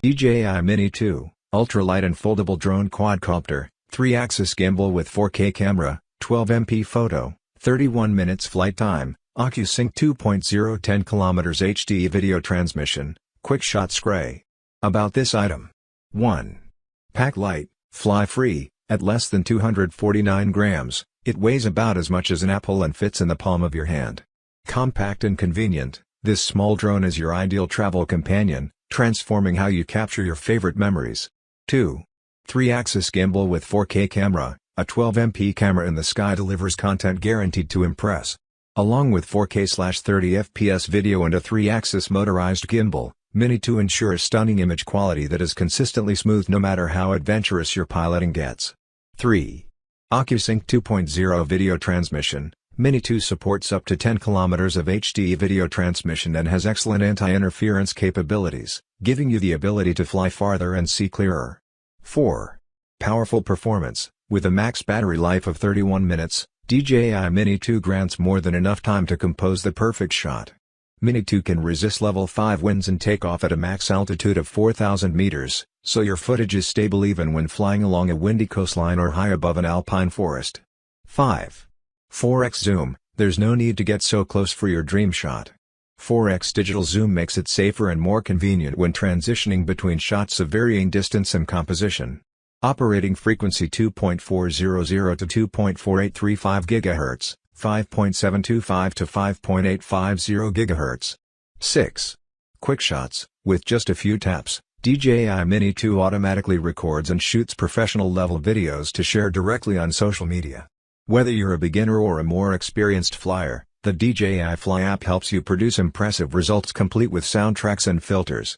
DJI Mini 2, ultralight and foldable drone quadcopter, 3-axis gimbal with 4K camera, 12MP photo, 31 minutes flight time, OcuSync 2.0 10 km HD video transmission, QuickShots gray. About this item. 1. Pack light, fly free, at less than 249 grams, it weighs about as much as an apple and fits in the palm of your hand. Compact and convenient, this small drone is your ideal travel companion, transforming how you capture your favorite memories. 2. 3-axis gimbal with 4K camera, a 12MP camera in the sky delivers content guaranteed to impress. Along with 4K/30fps video and a 3-axis motorized gimbal, Mini 2 ensures stunning image quality that is consistently smooth no matter how adventurous your piloting gets. 3. OcuSync 2.0 video transmission, Mini 2 supports up to 10 km of HD video transmission and has excellent anti-interference capabilities, giving you the ability to fly farther and see clearer. 4. Powerful performance, with a max battery life of 31 minutes, DJI Mini 2 grants more than enough time to compose the perfect shot. Mini 2 can resist level 5 winds and take off at a max altitude of 4,000 meters, so your footage is stable even when flying along a windy coastline or high above an alpine forest. 5. 4x zoom, there's no need to get so close for your dream shot. 4x digital zoom makes it safer and more convenient when transitioning between shots of varying distance and composition. Operating frequency 2.400 to 2.4835 GHz, 5.725 to 5.850 GHz. 6. QuickShots, with just a few taps, DJI Mini 2 automatically records and shoots professional-level videos to share directly on social media. Whether you're a beginner or a more experienced flyer, the DJI Fly app helps you produce impressive results complete with soundtracks and filters.